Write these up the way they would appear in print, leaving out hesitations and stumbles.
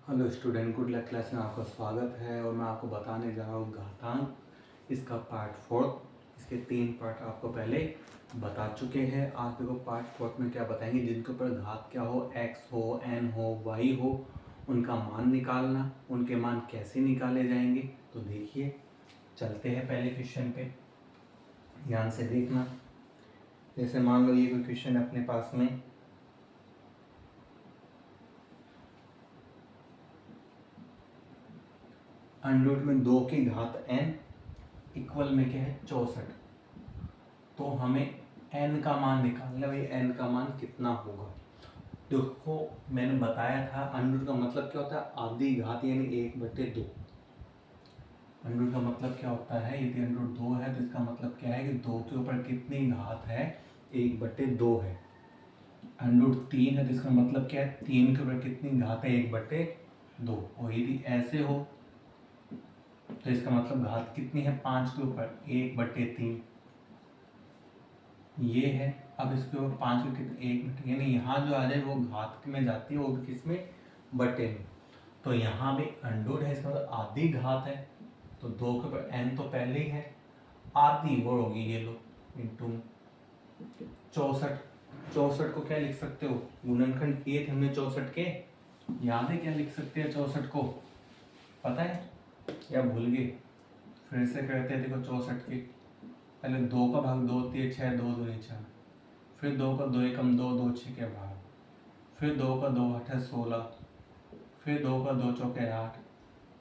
Hello student, good luck class में आपका स्वागत है। और मैं आपको बताने जा रहा हूँ घातांक, इसका पार्ट 4। इसके 3 पार्ट आपको पहले बता चुके हैं। आज देखो पार्ट 4 में क्या बताएंगे, जिनके ऊपर घात क्या हो, x हो, n हो, y हो, उनका मान निकालना, उनके मान कैसे निकाले जाएंगे। तो देखिए, चलते हैं पहले क्वेश्चन पे, ध्यान से देखना। जैसे मान लो ये कोई क्वेश्चन है अपने पास में, अंडर में 2 की घात n इक्वल में क्या है 64। तो हमें n का मान निकालना है। भाई n का मान कितना होगा। देखो मैंने बताया था अंडर का मतलब क्या होता है, आधी घात यानी 1/2। अंडर का मतलब क्या होता है, यदि अंडर 2 है तो इसका मतलब क्या है कि 2 के ऊपर कितनी घात है, 1/2 है। अंडर 3 है तो इसका मतलब क्या है, 3 के ऊपर कितनी घात है, 1/2। और यदि ऐसे हो तो इसका मतलब घात कितनी है, 5 के ऊपर 1/3 ये है। अब इसके ऊपर 5 के कितने, 1 यानी यहाँ जो आ जाए वो घात में जाती है, वो भी किस में, बटे में। तो यहाँ भी अंडर है, इसका मतलब आधी घात है। तो 2 के ऊपर n तो पहले ही है, आधी वो होगी, ये लो इंटू 64। 64 को क्या लिख सकते हो, गुणनखंड किए थे हमने 64 के, याद है क्या लिख सकते हैं 64 को, पता है या भूल गए। फिर से करते हैं, देखो 64 के पहले 2 का भाग 2 3 6, 2 2 4, फिर 2 का 2 एकम 2, 2 6 के भाग, फिर 2 का 2 8 16, फिर 2 का 2 चौके 8,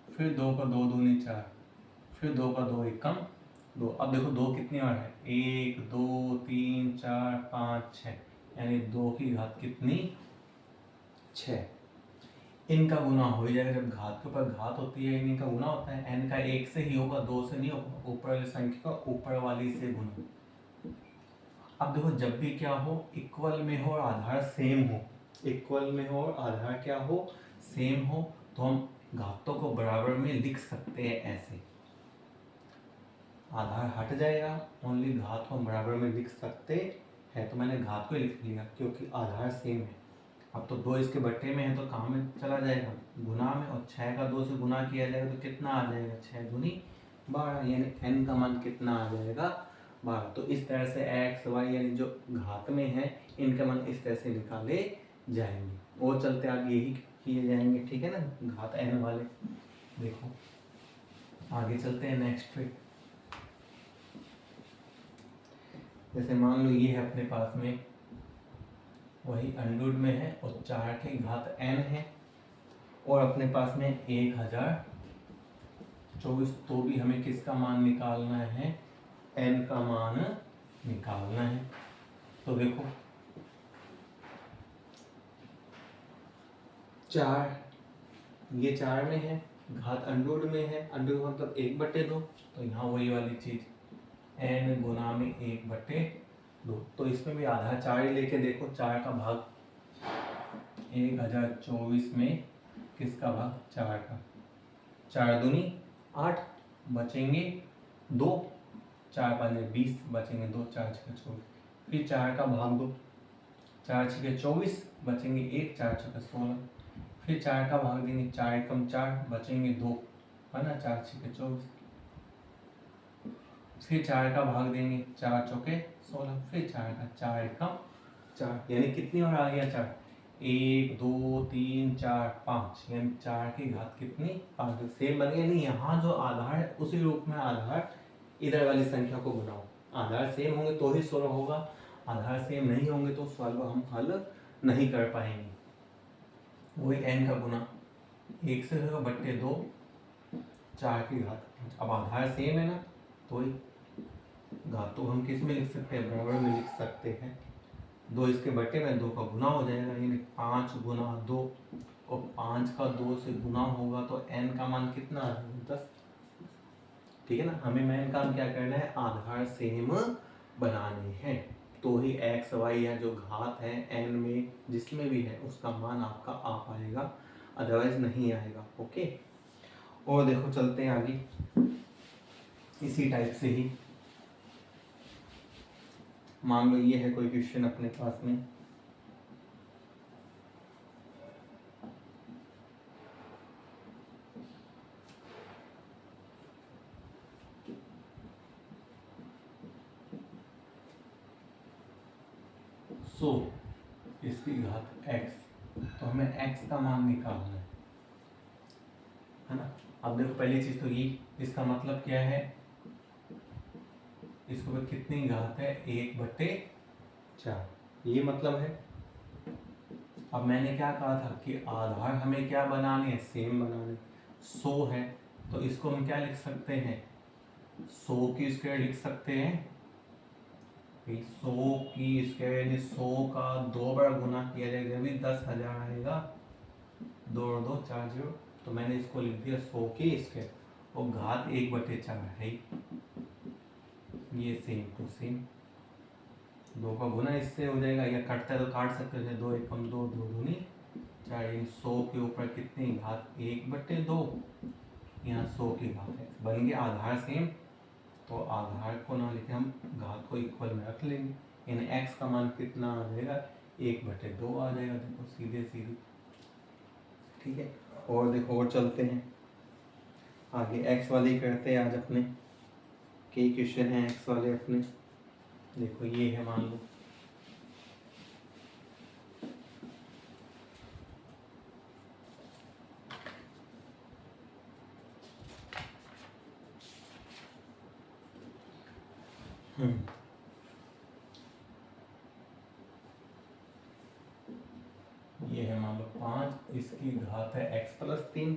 फिर 2 का 2 दूनी 4, फिर 2 का 2 एकम 2। अब देखो 2 कितनी बार है, 1 2 3 4 5 6, यानी 2 की घात कितनी, 6। इनका गुना हो जाएगा, जब घात के ऊपर घात होती है इनका गुना होता है। n का 1 से ही होगा, 2 से नहीं होगा। ऊपर वाली संख्या का ऊपर वाली से गुना। अब देखो जब भी क्या हो, इक्वल में हो और आधार सेम हो, इक्वल में हो और आधार क्या हो, सेम हो, तो हम घातों को बराबर में लिख सकते हैं ऐसे। आधार हट जाएगा, ओनली घात को हम बराबर में लिख सकते हैं। तो मैंने घात को लिख लिया क्योंकि आधार सेम है। अब तो 2 इसके बट्टे में है तो कहाँ में चला जाएगा, गुना में। और 6 का 2 से गुना किया जाएगा तो कितना आ जाएगा, 6 दूनी 12, यानी n का मान कितना आ जाएगा, 12। तो इस तरह से x y यानी जो घात में है इनके मान इस तरह से निकाले जाएंगे। और चलते आगे यही किए जाएंगे, ठीक है ना, घात n वाले। देखो आगे चलते हैं नेक्स्ट पे। जैसे मान लो ये है अपने पास में, वही अंडर में है और 4 की घात n है, और अपने पास में 1024। तो भी हमें किसका मान निकालना है, n का मान निकालना है। तो देखो 4, ये 4 में है, घात अंडर में है, अंडर मतलब 1/2। तो यहाँ वही वाली चीज, n गुना में 1/2। तो इसमें भी आधा 4 ही लेके देखो, 4 का भाग 1024 में किसका भाग, 4 का। 4 दूनी 8, बचेंगे 2, 4 5 20, बचेंगे 2, 4 6 24। फिर 4 का भाग 2, 4 6 24, बचेंगे 1, 4 6 16। फिर 4 का भाग देंगे, 4 एकम 4, बचेंगे 2, है ना, 4 6 24। फिर 4 का भाग देंगे, 4 चौके 16। फिर 4 का 4 एकम 4, यानी कितनी बार आ गया 4, 1 2 3 4 5, यानी 4 की घात कितनी, 5। सेम बन गया। नहीं, यहाँ जो आधार है उसी रूप में आधार इधर वाली संख्या को बनाओ। आधार सेम होंगे तो ही 16 होगा, आधार सेम नहीं होंगे तो सवाल को हम हल नहीं कर पाएंगे। वही n का गुना 1 से होगा बट्टे 2, 4 की घात 5। अब आधार सेम है ना, तो ही घात तो हम किस में लिख सकते हैं, बराबर में लिख सकते हैं। 2 इसके बट्टे में, 2 का गुना हो जाएगा, यानी 5 गुना 2, और 5 का 2 से गुना होगा तो n का मान कितना आ जाएगा, 10। ठीक है ना, हमें मेन काम क्या करना है, आधार सेम बनाने हैं। तो ही x y या जो घात है n में जिसमें भी है उसका मान आपका आ पाएगा, अदरवाइज नहीं आएगा। ओके, और देखो चलते हैं आगे इसी टाइप से ही। मान लो ये है कोई क्वेश्चन अपने पास में, 100 इसकी घात x, तो हमें x का मान निकालना है ना। अब देखो पहली चीज तो ये, इसका मतलब क्या है, इसको पे कितनी घात है, 1/4, ये मतलब है। अब मैंने क्या कहा था कि आधार हमें क्या बनाने हैं, सेम बनाने। 100 है तो इसको हम क्या लिख सकते हैं, 100 की स्क्वायर लिख सकते हैं। 100 की स्क्वायर यानी 100 का 2 बार गुना किया जाएगा, जब भी 10,000 आएगा, 2 और 2 4 0, तो मैंने इसको लिख दिया 100 की स्क्वायर, और घात 1/4 है। ये सेम टू सेम 2 का गुना इससे हो जाएगा, या कटता है तो काट सकते हैं, 2 1 2 2 दूनी 4, 100 के ऊपर कितनी घात, 1/2, यहाँ 100 की घात है, बन गया आधार सेम। तो आधार को ना लिखे, हम घात को इक्वल में रख लेंगे, यानी x का मान कितना आ जाएगा, 1/2 आ जाएगा। देखो सीधे सीधे, ठीक है। और देखो और चलते हैं आगे, x वाले करते हैं आज अपने, कई क्वेश्चन हैं x वाले अपने। देखो ये है, मान लो ये है मान लो 5, इसकी घात है x+3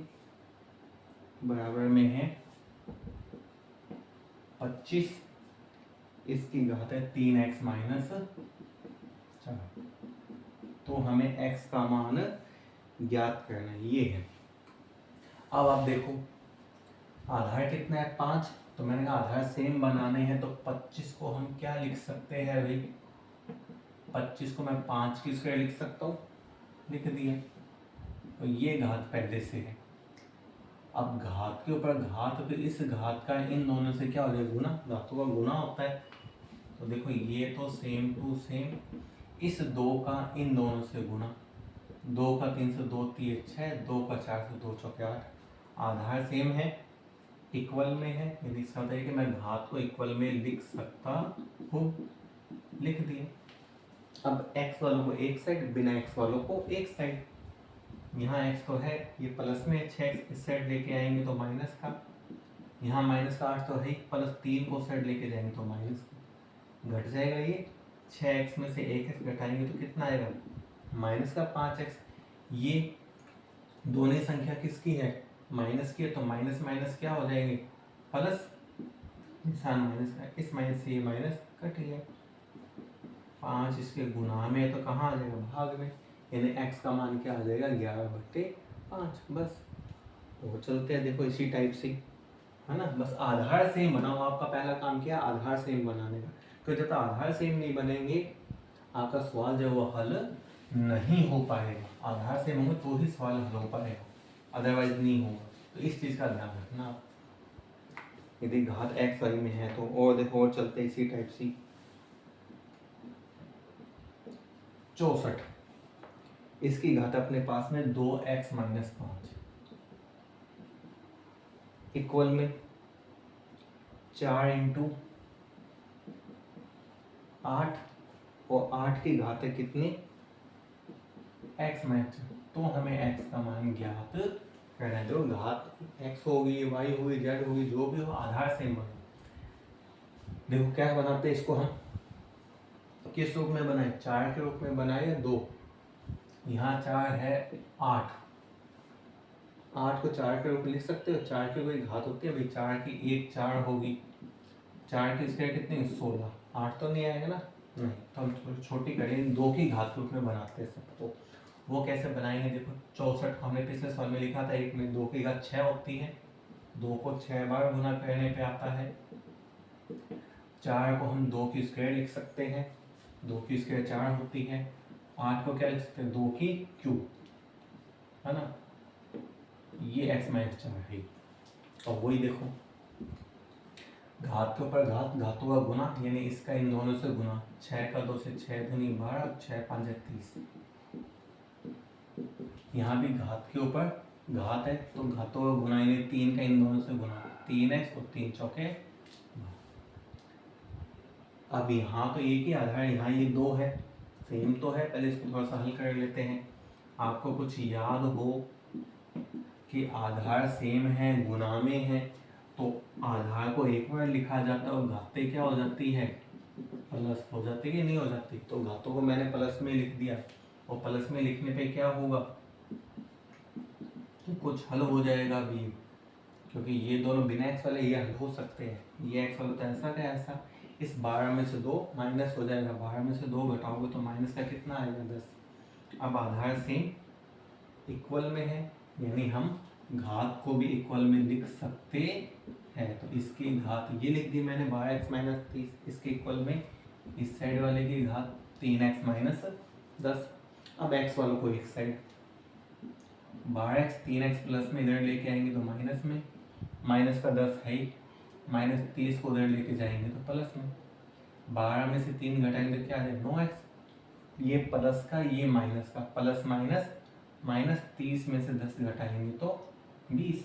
बराबर में है 25, इसकी घात है 3x - 4। तो हमें x का मान ज्ञात करना है, ये है। अब आप देखो आधार कितना है, 5, तो मैंने कहा आधार सेम बनाने हैं, तो 25 को हम क्या लिख सकते हैं भाई, 25 को मैं 5 की स्क्वायर लिख सकता हूँ, लिख दिया। तो ये घात पहले से है, अब घात के ऊपर घात, तो इस घात का इन दोनों से क्या हो जाएगा, गुना, घातों का गुना होता है। तो देखो ये तो सेम टू सेम, इस 2 का इन दोनों से गुना, 2 का 3 से 2 3 6, 2 का 4 से 2 4 8, आधार सेम है, इक्वल में है, यदि इसका मतलब है कि मैं घात को इक्वल में लिख सकता हूँ, लिख दिए। अब x वालों को एक साइड, बिना x वालों को एक साइड, यहाँ x तो है, ये प्लस में 6x इस साइड लेके आएंगे तो माइनस का, यहाँ माइनस का 8 तो है, प्लस 3 को साइड लेके जाएंगे तो माइनस का, घट जाएगा ये, 6x में से 1x घटाएंगे तो कितना आएगा, माइनस का 5x। ये दोनों संख्या किसकी है, माइनस की है, तो माइनस माइनस क्या हो जाएंगे, प्लस, निशान माइनस का, इस माइनस से ये माइनस कट गया, 5 इसके गुना में है तो कहाँ आ जाएगा, भाग में, यानी x का मान क्या आ जाएगा, 11/5। बस वो चलते हैं, देखो इसी टाइप से, है ना। बस आधार सेम बनाओ, आपका पहला काम क्या, आधार सेम बनाने का। तो जब तक आधार सेम नहीं बनेंगे, आपका सवाल जो वो हल नहीं हो पाएगा। आधार सेम होंगे तो ही सवाल हल हो पाएगा, अदरवाइज नहीं होगा। तो इस चीज़ का ध्यान रखना आप, यदि घात x वाली में है तो। और देखो और चलते इसी टाइप से, 64, इसकी घात अपने पास में 2x - 5, इक्वल में 4 × 8, और 8 की घात है कितनी, x - 4, तो हमें x का मान ज्ञात करना है। जो घात x होगी, y होगी, z होगी, जो भी हो, आधार सेम बना। देखो क्या बनाते हैं इसको, हम किस रूप में बनाए, 4 के रूप में बनाए या 2, यहाँ 4 है, 8 को 4 के रूप में लिख सकते हो। 4 की कोई घात होती है भाई, 4 की एक 4 होगी, 4 की स्क्वायर कितनी, 16, 8 तो नहीं आएगा ना, नहीं। तो हम छोटी करें, 2 की घात के रूप में बनाते हैं सबको। वो कैसे बनाएंगे, देखो 64 हमने पिछले सवाल में लिखा था, एक में 2 की घात 6 होती है, 2 को 6 बार गुना करने पे आता है। 4 को हम 2 की स्क्वायर लिख सकते हैं, 2 की स्क्वायर 4 होती है। 8 को क्या लिख सकते हैं, 2 की क्यूब, है ना, ये x - 4 है। और वही देखो, घात के ऊपर घात, घातों का गुना, यानी इसका इन दोनों से गुना, 6 का 2 से 6 दूनी 12, 6 5 30। यहाँ भी घात के ऊपर घात है तो घातों का गुना, यानी 3 का इन दोनों से गुना, 3x और 3 चौके। अब यहाँ तो एक ही आधार, यहाँ ये 2 है, सेम तो है, पहले इसको थोड़ा सा हल कर लेते हैं। आपको कुछ याद हो कि आधार सेम है, गुना में है, तो आधार को एक बार लिखा जाता है और घातें क्या हो जाती है, प्लस हो जाती है कि नहीं हो जाती। तो घातों को मैंने प्लस में लिख दिया, और प्लस में लिखने पे क्या होगा कि कुछ हल हो जाएगा भी, क्योंकि ये दोनों बिना एक्स वाले ये हल हो सकते हैं। ये एक्स वाला तो ऐसा का ऐसा, इस 12 में से 2 माइनस हो जाएगा, 12 में से 2 घटाओगे तो माइनस का कितना आएगा, 10। अब आधार सेम इक्वल में है, यानी हम घात को भी इक्वल में लिख सकते हैं। तो इसकी घात ये लिख दी मैंने 12x माइनस 30, इसके इक्वल में इस साइड वाले की घात 3x माइनस 10। अब x वालों को एक साइड 12x 3x प्लस में इधर लेके आएंगे तो माइनस में, माइनस का 10 है ही, माइनस 30 को उधर लेके जाएंगे तो प्लस में, 12 में से 3 घटाएंगे तो क्या आ जाएगा 9x। ये प्लस का ये माइनस का, प्लस माइनस, माइनस 30 में से 10 घटाएंगे तो 20।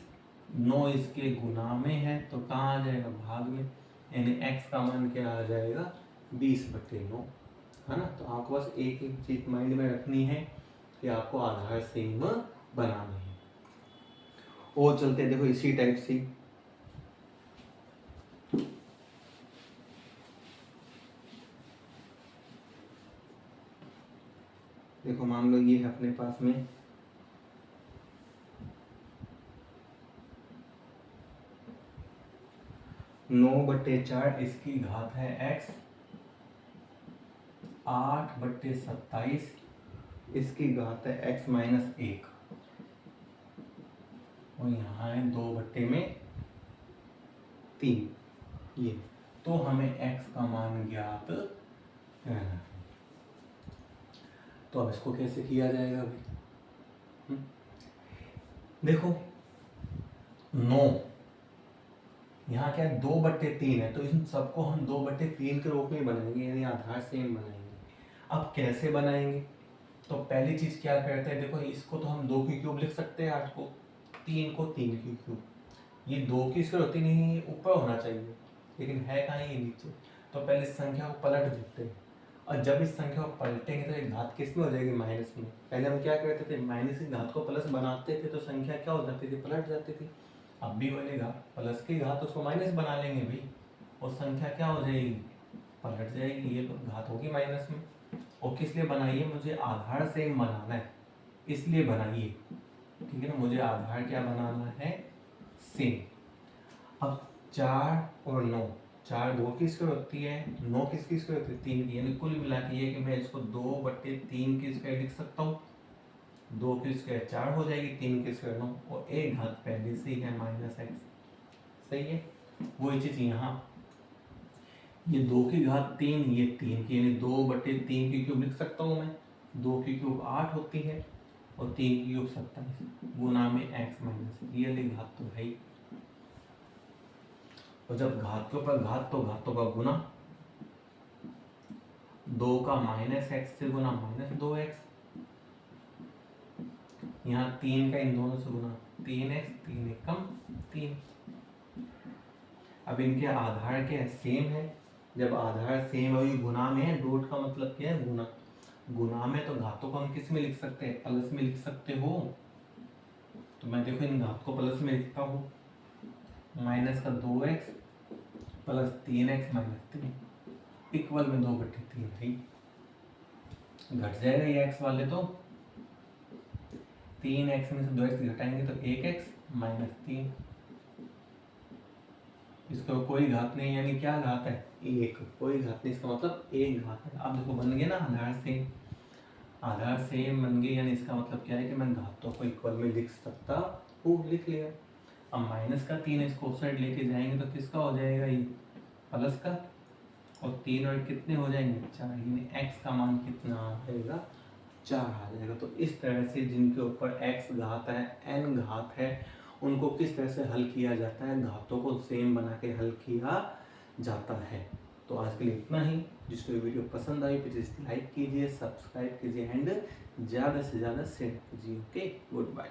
9 इसके गुना में है तो कहाँ आ जाएगा, भाग में, यानी x का मान क्या आ जाएगा 20/9, है ना। तो आपको बस एक एक चीज माइंड में रखनी है कि आपको आधार सेम बनाना है। और चलते हैं, देखो इसी टाइप से देखो, मान लो ये है अपने पास में 9/4, इसकी घात है x, 8/27, इसकी घात है x माइनस 1, और यहाँ है 2/3 ये। तो हमें x का मान ज्ञात करना है। तो अब इसको कैसे किया जाएगा अभी, देखो 9 यहाँ क्या है 2/3 है, तो इन सबको हम 2/3 के रूप में बनाएंगे, यानी आधार सेम बनाएंगे। अब कैसे बनाएंगे, तो पहली चीज क्या करते हैं, देखो इसको तो हम 2 की क्यूब लिख सकते हैं, 8 को, 3 को 3 की क्यूब। ये 2 की स्क्वायर होती नहीं, ऊपर होना चाहिए, लेकिन है कहाँ ये नीचे। तो पहले इस संख्या को पलट देते हैं, और जब इस संख्या को पलटेंगे तो एक घात किस में हो जाएगी, माइनस में। पहले हम क्या करते थे, माइनस की घात को प्लस बनाते थे तो संख्या क्या हो जाती थी, पलट जाती थी। अब भी बनेगा प्लस की घात, उसको माइनस बना लेंगे भाई, और संख्या क्या हो जाएगी, पलट जाएगी, ये तो घात होगी माइनस में। और किस लिए बनाइए, मुझे आधार सेम बनाना है, इसलिए बनाइए, ठीक है ना। मुझे आधार क्या बनाना है, सेम। अब 4 और 9, 4 2 की स्क्वायर होती है, 9 किसकी स्क्वायर होती है, 3 की, यानी कुल मिला के ये कि मैं इसको 2/3 की स्क्वायर लिख सकता हूँ। 2 की स्क्वायर 4 हो जाएगी, 3 की स्क्वायर 9, और एक घात पहले से ही है -x, सही है। वही चीज यहाँ, ये 2 की घात 3, ये 3 की, यानी 2/3 की क्यूब लिख सकता हूँ मैं। 2 की क्यूब 8 होती है, और 3 की क्यूब 27, गुना में x माइनस, ये वाली घात तो है ही। और जब घात के ऊपर घात तो घातों का गुना, 2 का -x से गुना -2x, यहाँ 3 का इन दोनों से गुना 3x, 3 एक कम 3। अब इनके आधार क्या है, सेम है। जब आधार सेम है, गुना में है, डॉट का मतलब क्या है, गुना। गुना में तो घातों को हम किस में लिख सकते हैं, प्लस में लिख सकते हो। तो मैं देखो इन घात को प्लस में लिखता हूँ, माइनस का 2x plus 3x minus 3 equal में 2/3 है। घट जाएगा ये x वाले, तो 3x में से 2x घटाएंगे तो 1x माइनस 3, इसको कोई घात नहीं, यानी क्या घात है, 1, कोई घात नहीं, इसका मतलब एक घात है। अब देखो बन गया ना आधार सेम, आधार सेम बन गई, यानी इसका मतलब क्या है कि मैं घातों को इक्वल में लिख सकता हूँ, लिख लिया। अब माइनस का 3 इसको उस साइड लेके जाएंगे तो किसका हो जाएगा, ये प्लस का, और 3 और कितने हो जाएंगे 4, यानी x का मान कितना आ जाएगा, 4 आ जाएगा। तो इस तरह से जिनके ऊपर x घात है, n घात है, उनको किस तरह से हल किया जाता है, घातों को सेम बना के हल किया जाता है। तो आज के लिए इतना ही। जिसको वीडियो पसंद आई प्लीज लाइक कीजिए, सब्सक्राइब कीजिए, एंड ज़्यादा से ज़्यादा शेयर कीजिए। Okay, good bye.